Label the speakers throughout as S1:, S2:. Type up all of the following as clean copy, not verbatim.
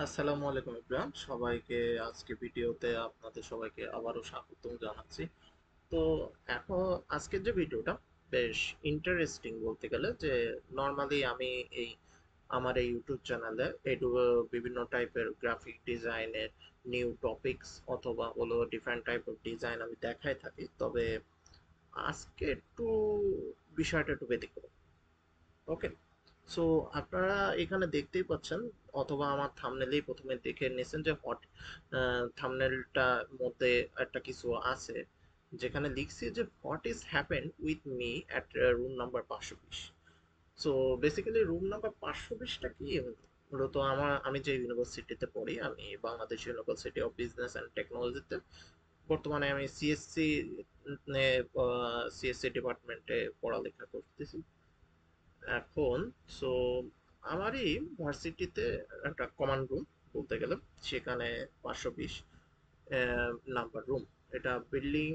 S1: আসসালামু আলাইকুম ইব্রাহিম, সবাইকে আজকে ভিডিওতে আপনাদের সবাইকে আবারও স্বাগতম জানাচ্ছি। তো এখন আজকের যে ভিডিওটা বেশ ইন্টারেস্টিং বলতে গেলে, যে নর্মালি আমি এই আমার এই ইউটিউব চ্যানেলে বিভিন্ন টাইপের গ্রাফিক ডিজাইনের নিউ টপিকস অথবা হলো ডিফারেন্ট টাইপ অফ ডিজাইন আমি দেখাই থাকি। তবে আজকে একটু বিষয়টা একটু ব্যতিক্রম। ওকে, সো আপনারা এখানে দেখতেই পাচ্ছেন, অথবা আমার থাম্বনেলেই প্রথমে দেখে নিয়েছেন যে হট থাম্বনেলটার মধ্যে একটা কিছু আছে, যেখানে লিখছি যে what is happen with me at room number 520। So basically room number 520টা কি, মূলত আমি যে ইউনিভার্সিটিতে পড়ি, আমি Bangladesh University of Business and টেকনোলজিতে বর্তমানে আমি সিএসসি ডিপার্টমেন্টে পড়ালেখা করতেছি এখন। সো আমারই ভার্সিটিতে একটা কমন রুম বলতে গেলে, সেখানে 520 নাম্বার রুম। এটা বিল্ডিং,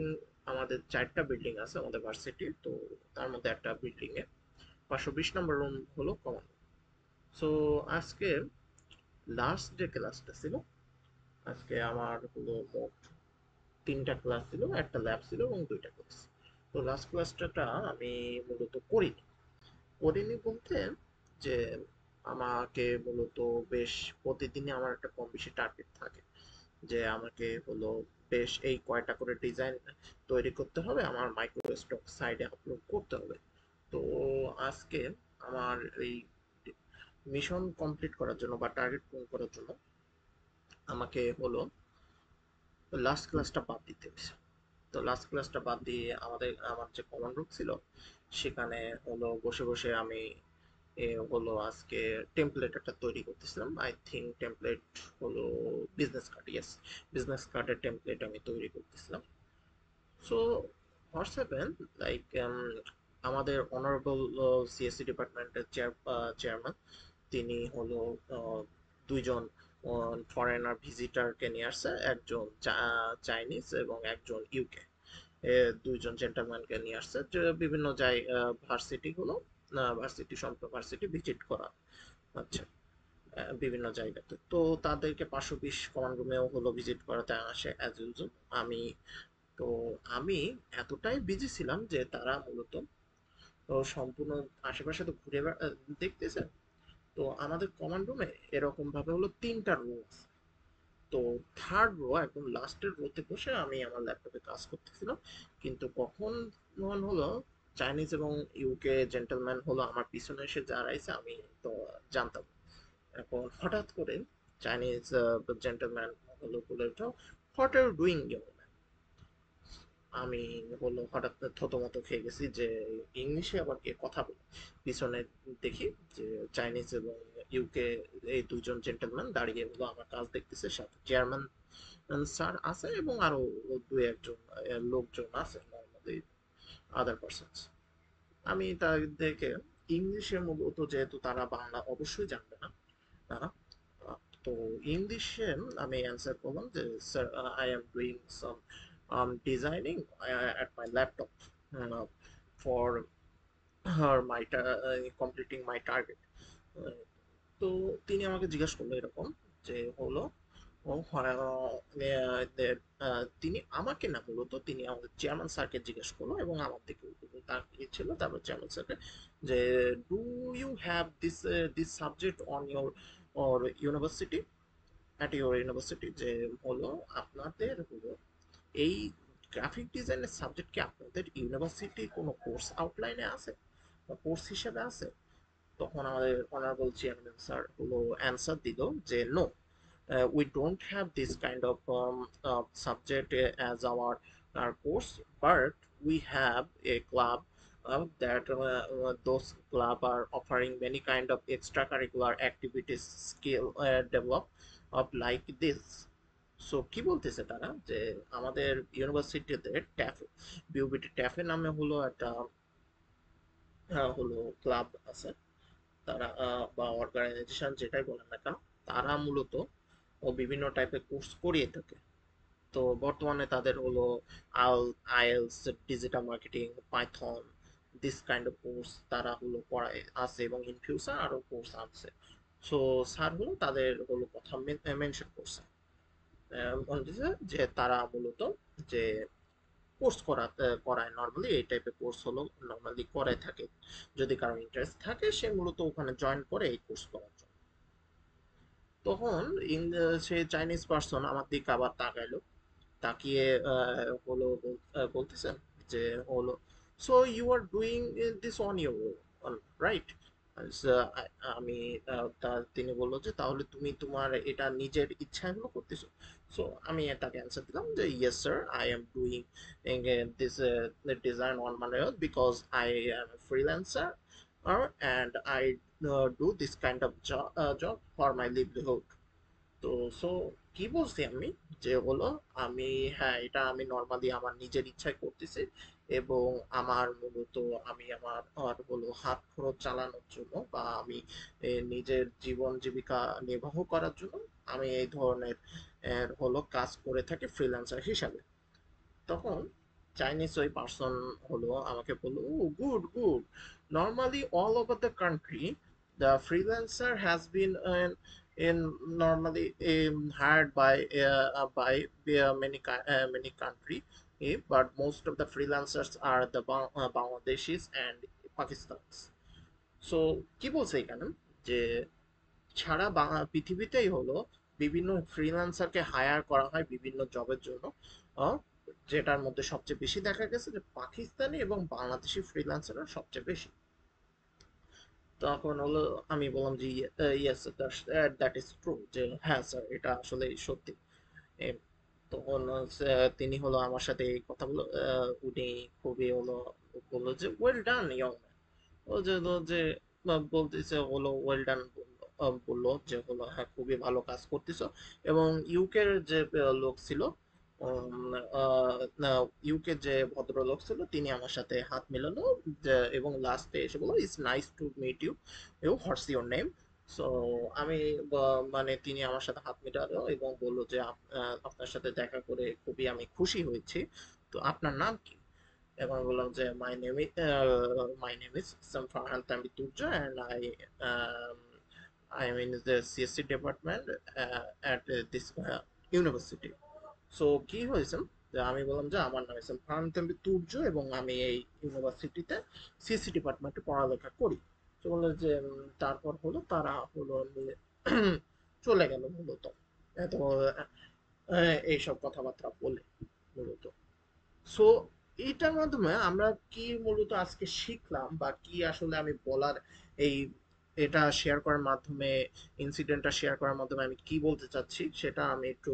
S1: আমাদের 4টা বিল্ডিং আছে আমাদের ভার্সিটি, তো তার মধ্যে একটা বিল্ডিং এ 520 নম্বর রুম হলো কমন। সো আজকে লাস্ট যে ক্লাসটা ছিল, আজকে আমার হলো মোট 3টা ক্লাস ছিল, একটা ল্যাব ছিল এবং 2টা ক্লাস। তো লাস্ট ক্লাসটা আমি মূলত করিনি বলতে, যে আমাকে মূলত বেশ প্রতিদিনই আমার একটা কম বেশি টার্গেট থাকে, যে আমাকে হলো বেশ এই কয়টা করে ডিজাইন তৈরি করতে হবে, আমার মাইক্রো স্টক সাইডে আপলোড করতে হবে। তো আজকে আমার এই মিশন কমপ্লিট করার জন্য বা টার্গেট পূরণ করার জন্য আমাকে হলো লাস্ট ক্লাসটা বাদ দিতে হয়েছে। তো লাস্ট ক্লাসটা বাদ দিয়ে আমার যে কমন রুম ছিল, সেখানে হলো বসে বসে আমি হলো আজকে টেমপ্লেট একটা তৈরি করতেছিলাম। আই থিঙ্ক টেমপ্লেট হলো বিজনেস কার্ড, ইয়েস, বিজনেস কার্ডের টেমপ্লেট আমি তৈরি করতেছিলাম। সো হোয়াটস হ্যাপেন, লাইক আমাদের অনারেবল সিএসসি ডিপার্টমেন্টের চেয়ারম্যান, তিনি হলো দুইজন ফরেনার ভিজিটারকে নিয়ে আসছে, একজন চাইনিজ এবং একজন ইউকে, দুইজন জেন্টলম্যানকে নিয়ে আসছে, যে বিভিন্ন ভার্সিটি গুলো, ভার্সিটি ভিজিট করা। আচ্ছা, বিভিন্ন জায়গাতে তো তাদেরকে 520 কমন রুমেও হলো ভিজিট করাতে আসে অ্যাজ ইউজুয়াল। আমি তো আমি এতটাই বিজি ছিলাম যে তারা মূলত সম্পূর্ণ আশেপাশে তো দেখতেছে। তো আমাদের কমন রুমে এরকম ভাবে হলো 3টা রুম আছে। তো থার্ড রো, একদম লাস্টের রোতে বসে আমি আমার ল্যাপটপে কাজ করতেছিলাম। কিন্তু কখন মনে হলো চাইনিজ এবং ইউকে জেন্টলম্যান হলো আমার পিছনে এসে দাঁড়াইছে, আমি তো জানতাম না। এখন হঠাৎ করে চাইনিজ জেন্টলম্যান হলো বলে উঠো, হোয়াট আর ডুইং ইউ। আমি হলো হঠাৎ থতমত খেয়ে গেছি যে ইংলিশে আবার কে কথা বলে। পিছনে দেখি যে চাইনিজ এবং ইউকে এই দুইজন জেন্টলম্যান দাঁড়িয়ে হলো আমার কাজ দেখতেছে, সাথে চেয়ারম্যান স্যার আছে এবং আরো দুই একজন লোকজন আছে, নর্মালি আদার পার্সনস। আমি তাদেরকে ইংলিশে, মূলত যেহেতু তারা বাংলা অবশ্যই জানবে না তারা, তো ইংলিশে আমি অ্যান্সার করলাম যে sir, I am doing some designing at my laptop for completing my target. তো তিনি আমাকে জিজ্ঞাসা করলো এরকম, যে হলো ও হয়, তিনি আমাকে না, মূলত তিনি আমাদের চেয়ারম্যান স্যারকে জিজ্ঞেস করলো এবং আমার দিকে তাকিয়ে ছিল, তারপর চেয়ারম্যান স্যারকে, যে do you have this subject on your or university, at your university, যে হলো আপনাদের হলো এই গ্রাফিক ডিজাইনের সাবজেক্ট কি আপনাদের ইউনিভার্সিটি কোনো কোর্স আউটলাইনে আছে বা কোর্স হিসেবে আছে? তখন আমাদের অনারেবল চেয়ারম্যান স্যার হলো অ্যান্সার দিল যে no, we don't have this kind of subject as our course, but we have a club that those club are offering many kind of extracurricular activities, skill develop of like this. So কি বলতেছে তারা, যে আমাদের ইউনিভার্সিটিতে ট্যাফে, বিউবিটি ট্যাফে নামে হলো একটা হলো ক্লাব আছে। তারা বা অর্গানাইজেশন যেটাই বলেন না কেন, তারা মূলত বিভিন্ন টাইপের কোর্স করিয়ে থাকে। তো বর্তমানে তাদের হলো আল IELTS, digital marketing, Python, this kind of course তারা হলো পড়ায় আছে, এবং ইন ফিউচার আরো কোর্স আছে। সো স্যার হলো তাদের হলো কথা মেনশন করছে, বলতেছে যে তারা মূলত যে কোর্স করায় নর্মালি, এই টাইপের কোর্স হলো নর্মালি করে থাকে, যদি কারো ইন্টারেস্ট থাকে সে মূলত ওখানে জয়েন করে এই কোর্স করার জন্য। তখন সে চাইনিজ পার্সন আমার দিকে আবার তাকাইলো, তাকিয়ে হলো বলতেছেন যে হলো, so you are doing this on your right. আমি তিনি বললো যে তাহলে তুমি তোমার এটা নিজের ইচ্ছায় হলো করতেছো। সো আমি তাকে অ্যান্সার দিলাম যে yes sir, I am doing this design on my own because I am freelancer and I do this kind of job for my livelihood. তো সো কি বলছি আমি, যে হলো আমি, হ্যাঁ এটা আমি নর্মালি আমার নিজের ইচ্ছায় করতেছি, এবং আমার মূলত আমি আমার আর হলো হাত খরচ চালানোর জন্য বা আমি নিজের জীবন জীবিকা নির্বাহ করার জন্য আমি এই ধরনের হলো কাজ করে থাকি ফ্রিল্যান্সার হিসাবে। তখন চাইনিজ ওই পার্সন হলো আমাকে বললো, oh good good, normally all over the country the freelancer has been in normally hired by many country, but most of the freelancers are the Bangladeshis and Pakistanis. So কি বলছে এখানে, যে সারা পৃথিবীতেই হলো বিভিন্ন ফ্রিল্যান্সারকে হায়ার করা হয় বিভিন্ন জবের জন্য, আহ, যেটার মধ্যে সবচেয়ে বেশি দেখা গেছে যে পাকিস্তানি এবং বাংলাদেশি ফ্রিল্যান্সাররা সবচেয়ে বেশি। তখন হলো আমি বললাম যে ইয়েস দ্যাট ইজ ট্রু, যে হ্যাঁ স্যার এটা আসলে সত্যি। এম, তখন তিনি হলো আমার সাথে এই কথা বলো, উনি খুবই হলো বললো যে ওয়েল ডান ইয়ং, ও যে বলতেছে হলো ওয়েল ডান, বললো যে হলো হ্যাঁ খুবই ভালো কাজ করতেছো। এবং ইউকের যে লোক ছিল, ইউকে যে ভদ্রলোক ছিল তিনি আমার সাথে হাত মেলালো, এবং লাস্টে এসে বললো it's nice to meet you, you what's your name. So আমি মানে তিনি আমার সাথে হাত মেলালো এবং বললো যে আপনার সাথে দেখা করে খুবই আমি খুশি হয়েছি, তো আপনার নাম কি? এবং বললাম যে my name is Farhan Tanvi Turja and I am in the CSC department at this university. So কি হয়েছে, যে আমি বললাম যে আমার নাম ইসলাম ফারহান তানভীর তুর্য এবং আমি এই ইউনিভার্সিটিতে সিএসসি ডিপার্টমেন্টে পড়ালেখা করি। তো বললো যে তারপর হলো তারা হলো চলে গেল মূলত, এত এইসব কথাবার্তা বলে মূলত। সো এইটার মাধ্যমে আমরা কি মূলত আজকে শিখলাম, বা কি আসলে আমি বলার এই এটা শেয়ার করার মাধ্যমে, ইনসিডেন্টটা শেয়ার করার মাধ্যমে আমি কি বলতে চাচ্ছি সেটা আমি একটু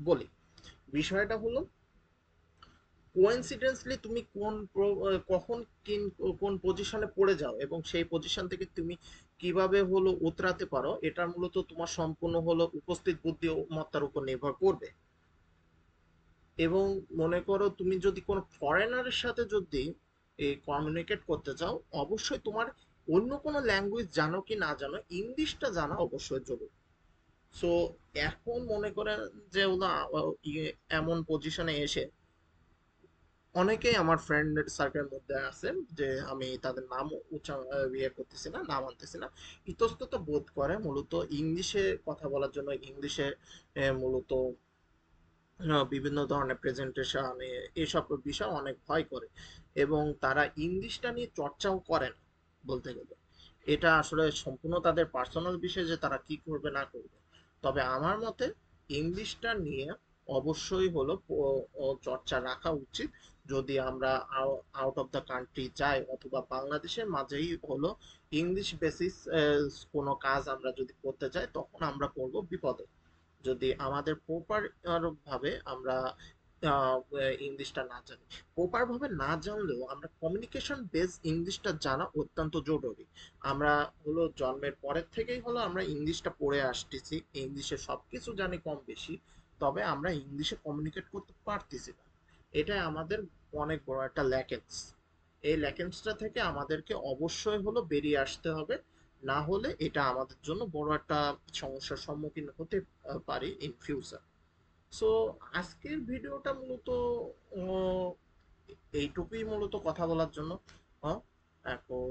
S1: বলি। বিষয়টা হলো কোইন্সিডেন্সলি তুমি কখন কোন পজিশনে পড়ে যাও এবং সেই পজিশন থেকে তুমি কিভাবে হলো উতরাতে পারো, এটা মূলত তোমার সম্পূর্ণ হলো উপস্থিত বুদ্ধিমত্তার উপর নির্ভর করবে। এবং মনে করো তুমি যদি কোনো ফরেনারের সাথে যদি কমিউনিকেট করতে চাও, অবশ্যই তোমার অন্য কোনো ল্যাঙ্গুয়েজ জানো কি না জানো, ইংলিশটা জানা অবশ্যই জরুরি। সো এখন মনে করেন যে ওরা এমন পজিশনে এসে অনেকেই আমার ফ্রেন্ড সার্কেলের মধ্যে আছে, যে আমি তাদের নাম ইয়ে করতেছি না, নাম আনতেছি না, ইতস্তত বোধ করে মূলত ইংলিশে কথা বলার জন্য, ইংলিশে মূলত বিভিন্ন ধরনের প্রেজেন্টেশন এসব বিষয় অনেক ভয় করে, এবং তারা ইংলিশটা নিয়ে চর্চাও করে না বলতে গেলে। এটা আসলে সম্পূর্ণ তাদের পার্সোনাল বিষয় যে তারা কি করবে না করবে। তবে আমার মতে ইংলিশটা নিয়ে অবশ্যই হলো চর্চা রাখা উচিত। যদি আমরা আউট অফ দ্য কান্ট্রি যাই অথবা বাংলাদেশের মাঝেই হলো ইংলিশ বেসিস কোনো কাজ আমরা যদি করতে যাই, তখন আমরা পড়বো বিপদে, যদি আমাদের প্রপার ভাবে আমরা ইংলিশটা না জানি। প্রপার ভাবে না জানলেও আমরা কমিউনিকেশন বেস ইংলিশটা জানা অত্যন্ত জরুরি। আমরা হলো জন্মের পরের থেকেই হলো আমরা ইংলিশটা পড়ে আসতেছি, ইংলিশে সবকিছু জানি কম বেশি, তবে আমরা ইংলিশে কমিউনিকেট করতে পারতেছি না। এটা আমাদের অনেক বড় একটা ল্যাকেন্স। এই ল্যাকেন্সটা থেকে আমাদেরকে অবশ্যই হলো বেরিয়ে আসতে হবে, না হলে এটা আমাদের জন্য বড় একটা সমস্যার সম্মুখীন হতে পারি ইন ফিউচার। সো আজকের ভিডিওটা মূলত এইটুকুই মূলত কথা বলার জন্য। এখন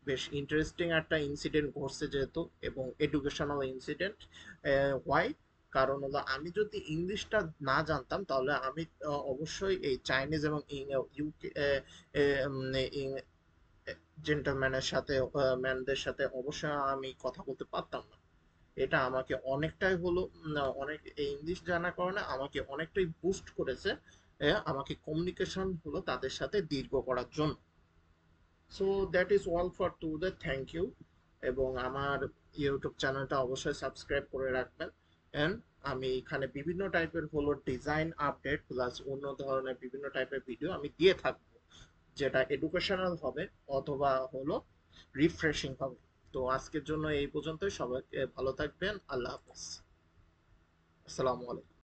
S1: বেশ ইন্টারেস্টিং একটা ইনসিডেন্ট ঘটছে যেহেতু, এবং এডুকেশনাল ইনসিডেন্ট। হোয়াই? কারণ হলো আমি যদি ইংলিশটা না জানতাম তাহলে আমি অবশ্যই এই চাইনিজ এবং ইউকে জেন্টলম্যানের সাথে ম্যানদের সাথে অবশ্যই আমি কথা বলতে পারতাম না। এটা আমাকে অনেকটাই হলো অনেক এই ইংলিশ জানার কারণে আমাকে অনেকটাই বুস্ট করেছে, আমাকে কমিউনিকেশন হলো তাদের সাথে দীর্ঘ করার জন্য। So that is all for today, thank you. এবং আমার ইউটিউব চ্যানেলটা অবশ্যই সাবস্ক্রাইব করে রাখবেন। এন্ড আমি এখানে বিভিন্ন টাইপের হলো ডিজাইন আপডেট প্লাস অন্য ধরনের বিভিন্ন টাইপের ভিডিও আমি দিয়ে থাকবো, যেটা এডুকেশনাল হবে অথবা হলো রিফ্রেশিং হবে। তো আজকের জন্য এই পর্যন্তই, সবাইকে ভালো থাকবেন, আল্লাহ হাফেজ, আসসালামু আলাইকুম।